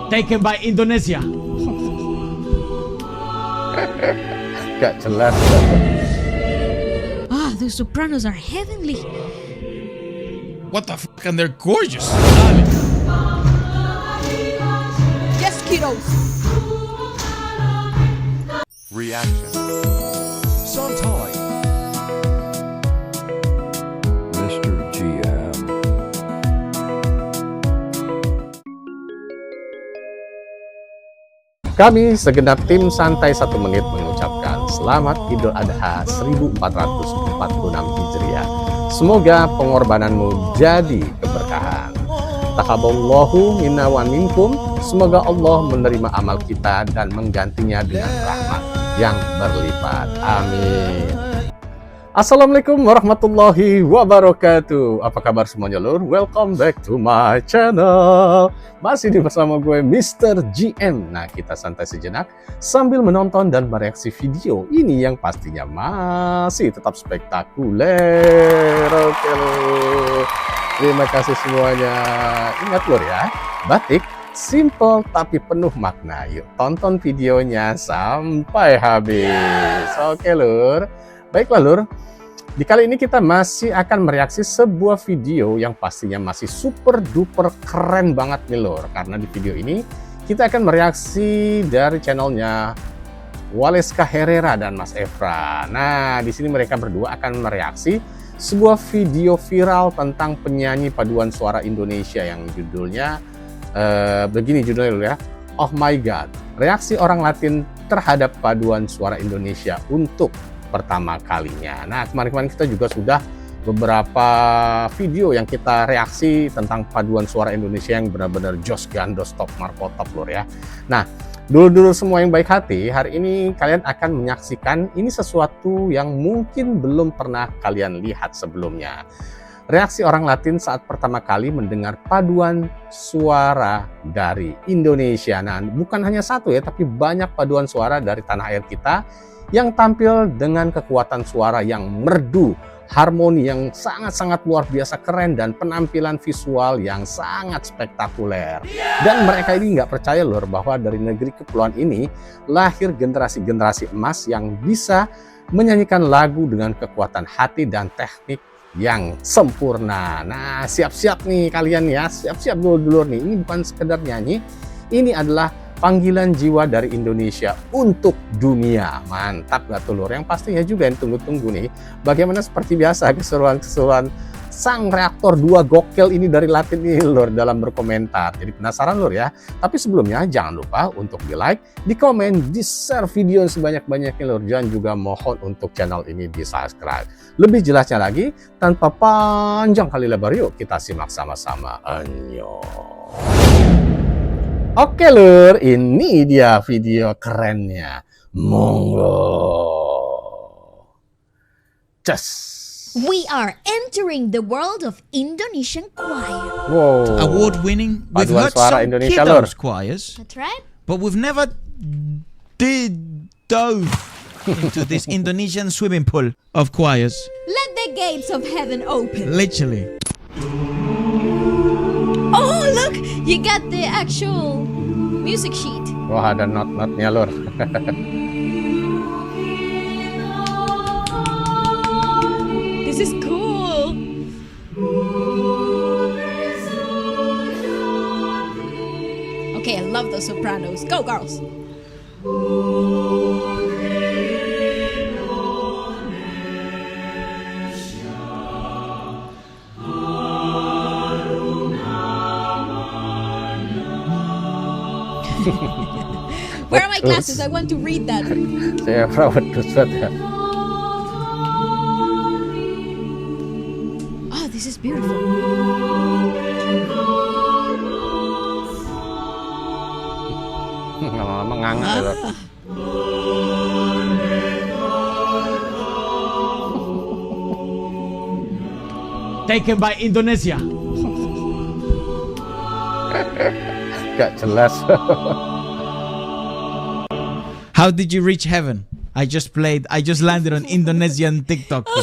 taken by Indonesia. Gak jelas. The Sopranos are heavenly. What the fuck? And they're gorgeous. Yes, kiddos. Reaction. Santai. Mr. GM. Kami segenap tim Santai 1 Menit mengucapkan Selamat Idul Adha 1446 Hijriah. Semoga pengorbananmu jadi keberkahan. Taqabbalallahu minna wa minkum. Semoga Allah menerima amal kita dan menggantinya dengan rahmat yang berlipat. Amin. Assalamualaikum warahmatullahi wabarakatuh. Apa kabar semuanya lur? Welcome back to my channel. Masih bersama gue Mr. GM. Nah, kita santai sejenak sambil menonton dan mereaksi video ini yang pastinya masih tetap spektakuler. Oke lur. Terima kasih semuanya. Ingat lur ya, batik simple tapi penuh makna. Yuk tonton videonya sampai habis. Oke lur. Baiklah lur, di kali ini kita masih akan mereaksi sebuah video yang pastinya masih super duper keren banget nih lur. Karena di video ini kita akan mereaksi dari channelnya Waleska Herrera dan Mas Efra. Nah, di sini mereka berdua akan mereaksi sebuah video viral tentang penyanyi paduan suara Indonesia yang judulnya begini judulnya lur ya. Oh my God, reaksi orang Latin terhadap paduan suara Indonesia untuk pertama kalinya. Nah, kemarin-kemarin kita juga sudah beberapa video yang kita reaksi tentang paduan suara Indonesia yang benar-benar jos gandos top marko top lur ya. Nah, dulu-dulu semua yang baik hati, hari ini kalian akan menyaksikan ini sesuatu yang mungkin belum pernah kalian lihat sebelumnya. Reaksi orang Latin saat pertama kali mendengar paduan suara dari Indonesia. Nah, bukan hanya satu ya, tapi banyak paduan suara dari tanah air kita yang tampil dengan kekuatan suara yang merdu, harmoni yang sangat-sangat luar biasa keren, dan penampilan visual yang sangat spektakuler. Dan mereka ini nggak percaya lur bahwa dari negeri kepulauan ini lahir generasi-generasi emas yang bisa menyanyikan lagu dengan kekuatan hati dan teknik yang sempurna. Nah, siap-siap nih kalian ya, siap-siap dulu nih. Ini bukan sekedar nyanyi, ini adalah panggilan jiwa dari Indonesia untuk dunia. Mantap gak tuh lur? Yang pastinya juga yang tunggu-tunggu nih, bagaimana seperti biasa keseruan-keseruan sang reaktor 2 gokil ini dari Latin ini lur dalam berkomentar. Jadi penasaran lur ya? Tapi sebelumnya jangan lupa untuk di like, di komen, di share video sebanyak-banyaknya lur. Dan juga mohon untuk channel ini di subscribe. Lebih jelasnya lagi, tanpa panjang kali lebar, yuk kita simak sama-sama. Annyeong. Oke lur, ini dia video kerennya. Monggo. Cus. We are entering the world of Indonesian choir. Wow. Award-winning. We've Paduan heard suara some Indonesia lur. kiddos choirs, That's right. but we've never dove into this Indonesian swimming pool of choirs. Let the gates of heaven open. Literally. Oh, look! You got the actual music sheet. Wah, ada not-notnya lur. This is cool. Okay, I love the Sopranos. Go, girls! Where are my glasses? I want to read that. Saya perawat banget ya. Oh, this is beautiful. Lama-lama nganga ya lur. Taken by Indonesia. Gak jelas. How did you reach heaven? I just landed on Indonesian TikTok. Oh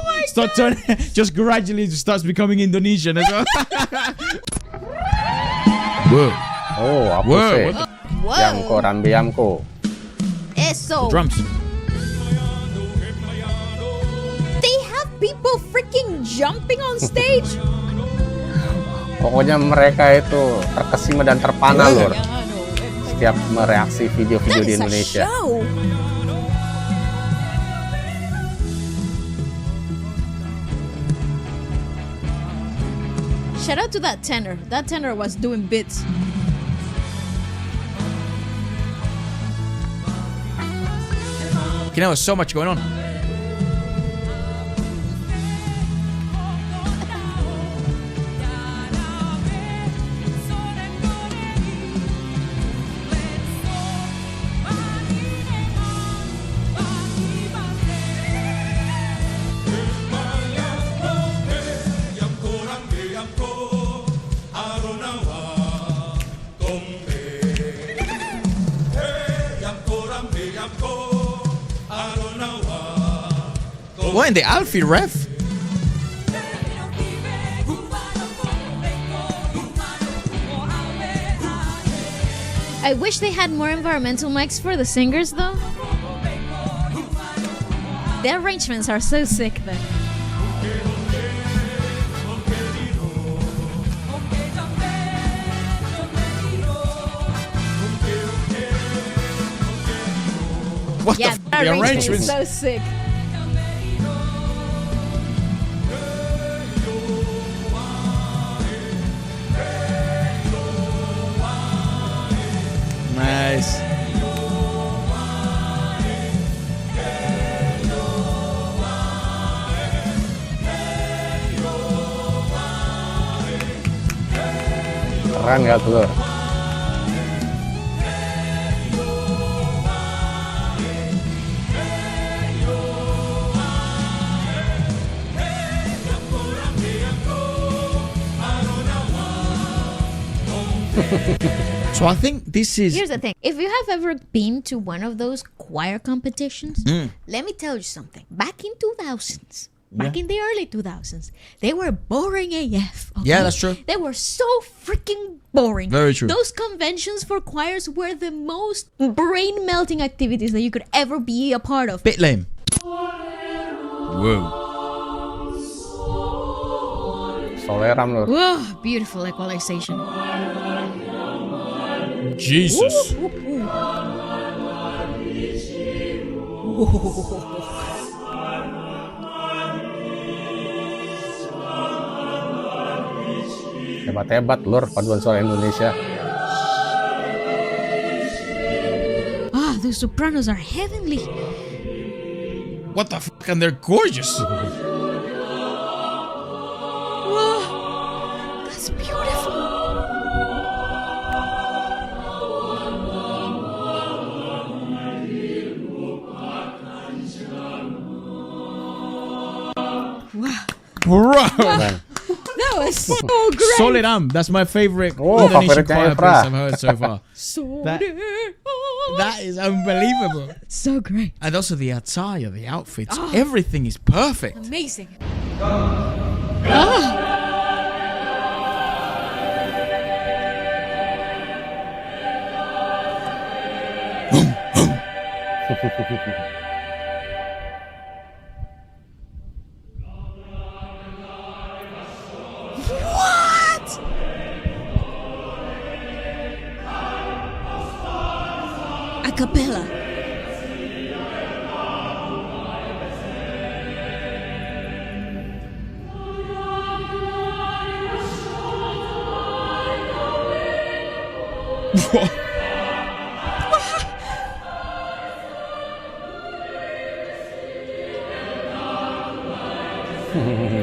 my start turning, just gradually starts becoming Indonesian as well. Whoa. Oh, apa Whoa, sih? what the- Yamko Whoa. Rambiamko. Eso. Drums. They have people freaking jumping on stage. Pokoknya mereka itu terkesima dan terpana lur setiap mereaksi video-video That di is a Indonesia. show. Shout out to that tenor. That tenor was doing bits. You know, there's so much going on. What in the Alfie ref? I wish they had more environmental mics for the singers though. The arrangements are so sick then. What Yeah, the, the arrangement is arrangements? so sick. Nice. Keren gak tuh lur? So I think this is. Here's the thing. If you have ever been to one of those choir competitions, let me tell you something. Back in 2000s, back in the early 2000s, they were boring AF. Okay? Yeah, that's true. They were so freaking boring. Very true. Those conventions for choirs were the most brain-melting activities that you could ever be a part of. Bit lame. Whoa. Soleram lur. Whoa, beautiful equalization. Jesus. Hebat-hebat lur paduan suara Indonesia. Ah, the sopranos are heavenly. What the fuck? And they're gorgeous. Whoa, that's beautiful. Bro. Keren. That was so great. Soledam. That's my favorite Oh, Indonesian favoritnya choir Evra. piece I've heard so far. That- Oh, That is unbelievable. so great. And also the attire, the outfits, everything is perfect. Amazing. What? A cappella.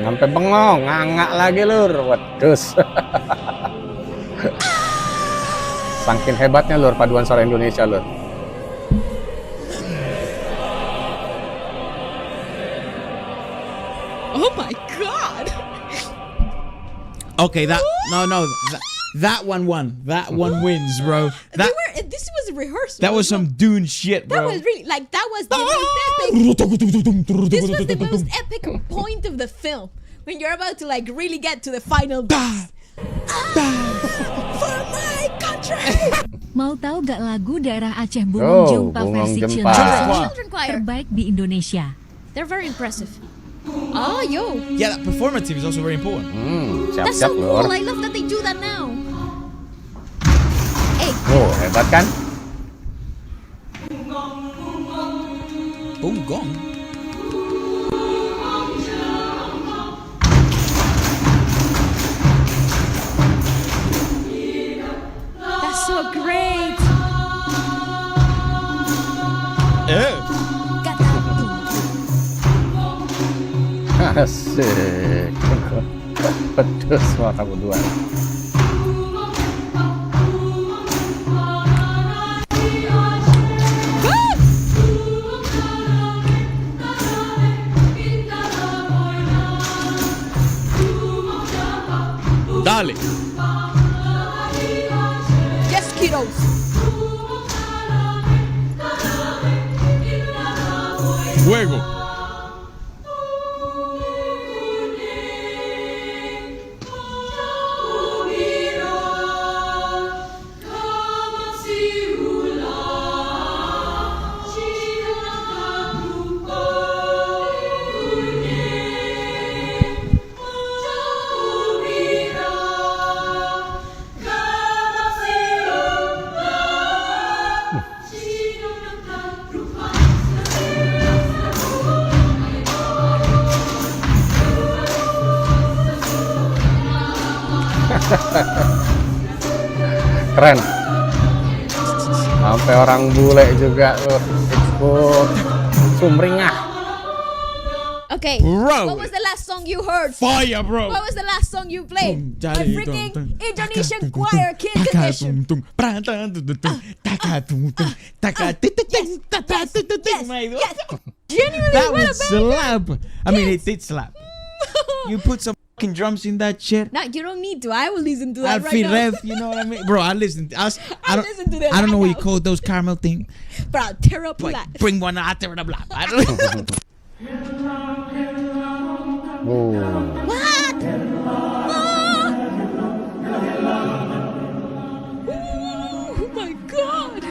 Sampai bengong, ngangak lagi lur. Wedus. Saking hebatnya lur paduan suara Indonesia lur. Oh my god. Okay, that no, that one won. That one wins, bro. That this was rehearsal. That was some Dune shit, That bro. was really that was the most epic. This was the most epic point of the film when you're about to really get to the final boss. For my country. Mau tahu gak lagu daerah Aceh Bungong Jempa Bungong versi Jempa. Children choir. terbaik di Indonesia? They're very impressive. Oh, yo. Yeah, that performative is also very important. That's so Siap-siap cool. lor. I love that they do that now. Hey, Oh, hebat kan? Gong. that's so great. Got that. Asik. Pedes suara berdua. Dale. Yes, kiddos. Fuego. Keren. Sampai orang bule juga loh ikut sumringah. Okay. Bro. What was the last song you heard? Fire, bro. What was the last song you played? A freaking Indonesian choir kid Taka edition. tung tung, pranta tung tung tung, taka tung tung, taka titik, taka titik. Yes. Genuinely, That what would a banger. slap. I mean, Yes. it did slap. You put some fucking drums in that shit. No, you don't need to. I will listen to that Alfie right now. Rev, you know what I mean, bro? I listen. I don't, listen to that I don't know right what you now. call those caramel thing. But I'll tear up Like, life. bring one out there and blah. I don't know. Oh. What? Oh my god.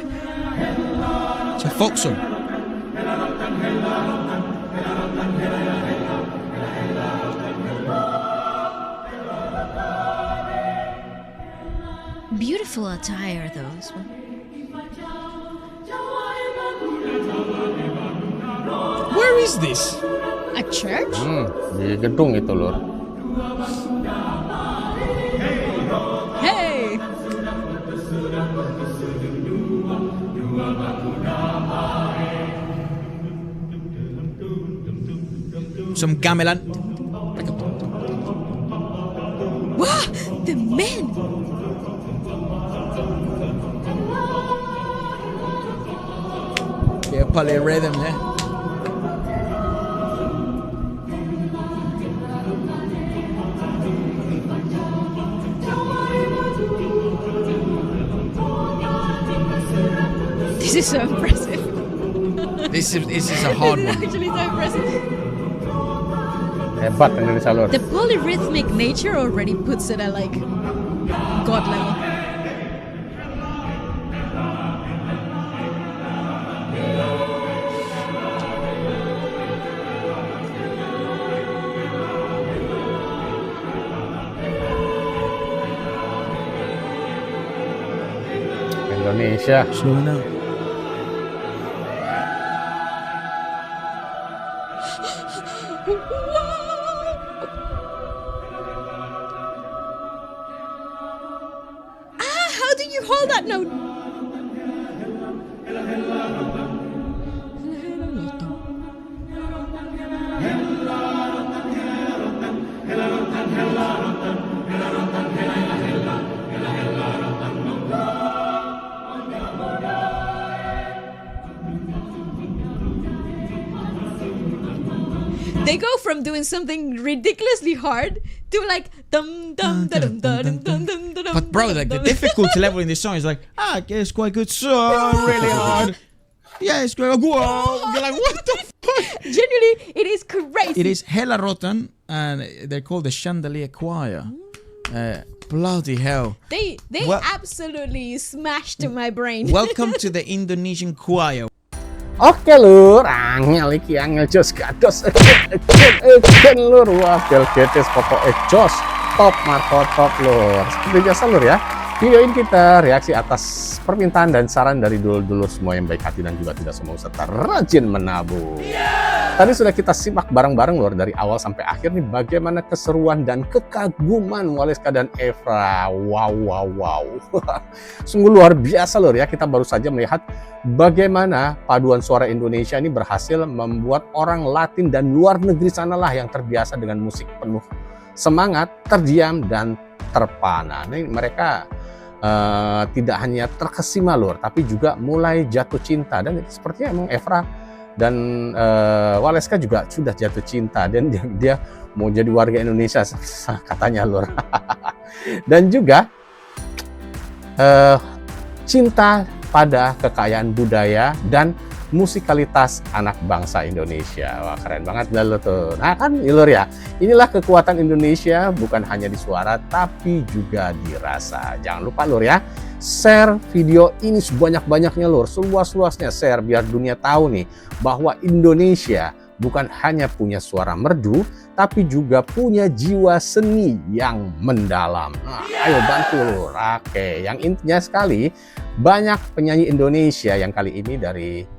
It's a folk song. Beautiful attire, those. Where is this? A church? Di gedung itu lor. Hey! Some gamelan. Wow! The men! Yeah, polyrhythm, yeah. This is so impressive. This is a hard This is one. actually so impressive. Hebat Indonesia lor. The polyrhythmic nature already puts it at god level. Indonesia. Slow now. How do you hold that note? They go from from doing something ridiculously hard to like dum dum dum dum dum dum dum. But bro, like the difficulty level in this song is like, okay, it's quite good song, really hard. Yeah, it's great. Whoa, you're like, what the fuck? Genuinely, it is crazy. It is hella rotten, and they're called the Chandelier Choir. Bloody hell. They Well- absolutely smashed my brain. Welcome to the Indonesian choir. Oke lur, angel iki angel jos gados again lur, wah belgetes pokoknya jos top marco top lur. Seperti biasa lur ya, video ini kita reaksi atas permintaan dan saran dari dulur-dulur semua yang baik hati dan juga tidak sombong serta rajin menabung. Tadi sudah kita simak bareng-bareng lur dari awal sampai akhir nih bagaimana keseruan dan kekaguman Waleska dan Evra. Wow. Sungguh luar biasa lur ya, kita baru saja melihat bagaimana paduan suara Indonesia ini berhasil membuat orang Latin dan luar negeri sanalah yang terbiasa dengan musik penuh semangat, terdiam dan terpana. Ini mereka tidak hanya terkesima lur, tapi juga mulai jatuh cinta, dan sepertinya emang Evra dan Waleska juga sudah jatuh cinta dan dia mau jadi warga Indonesia katanya lur. Dan juga cinta pada kekayaan budaya dan musikalitas anak bangsa Indonesia. Wah, keren banget dah lo tuh. Nah kan lur ya, inilah kekuatan Indonesia, bukan hanya di suara tapi juga dirasa. Jangan lupa lur ya, share video ini sebanyak-banyaknya lur, seluas-luasnya share biar dunia tahu nih bahwa Indonesia bukan hanya punya suara merdu tapi juga punya jiwa seni yang mendalam. Nah, ayo bantu lur. Oke, yang intinya sekali, banyak penyanyi Indonesia yang kali ini dari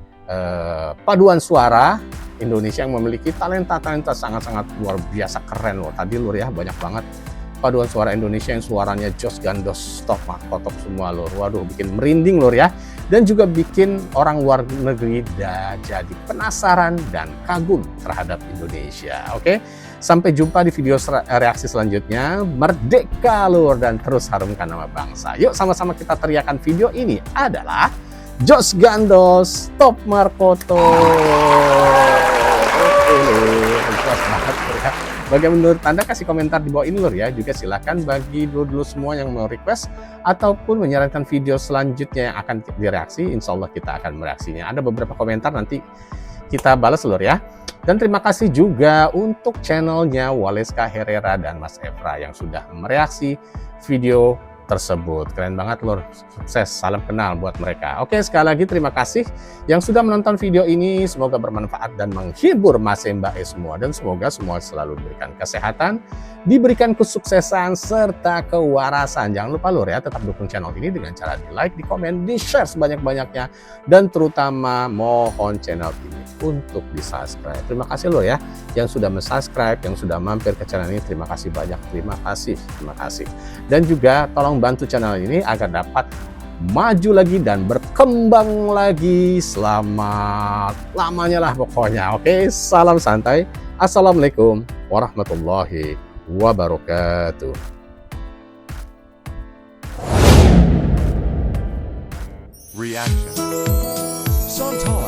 paduan suara Indonesia yang memiliki talenta-talenta sangat-sangat luar biasa keren loh. Tadi lur ya, banyak banget paduan suara Indonesia yang suaranya jos gandos stop makotop semua lur. Waduh, bikin merinding lur ya. Dan juga bikin orang luar negeri jadi penasaran dan kagum terhadap Indonesia. Oke, sampai jumpa di video reaksi selanjutnya. Merdeka lur, dan terus harumkan nama bangsa. Yuk sama-sama kita teriakan video ini adalah Jos Gandos Top Markoto. Jelas banget lur ya. Bagaimana menurut Anda? Kasih komentar di bawah ini lur ya. Juga silakan bagi dulu semua yang mau request ataupun menyarankan video selanjutnya yang akan direaksi. Insya Allah kita akan mereaksinya. Ada beberapa komentar, nanti kita balas lur ya. Dan terima kasih juga untuk channelnya Waleska Herrera dan Mas Evra yang sudah mereaksi video tersebut. Keren banget lur, sukses, salam kenal buat mereka. Oke, sekali lagi terima kasih yang sudah menonton video ini. Semoga bermanfaat dan menghibur Mas Mbak semua, dan semoga semua selalu diberikan kesehatan, diberikan kesuksesan serta kewarasan. Jangan lupa lur ya, tetap dukung channel ini dengan cara di like, di komen, di share sebanyak-banyaknya, dan terutama mohon channel ini untuk di subscribe. Terima kasih lur ya yang sudah subscribe, yang sudah mampir ke channel ini. Terima kasih banyak, terima kasih. Dan juga tolong bantu channel ini agar dapat maju lagi dan berkembang lagi. Selamat lamanya lah pokoknya. Oke, salam santai. Assalamualaikum warahmatullahi wabarakatuh. Reaction. Sometimes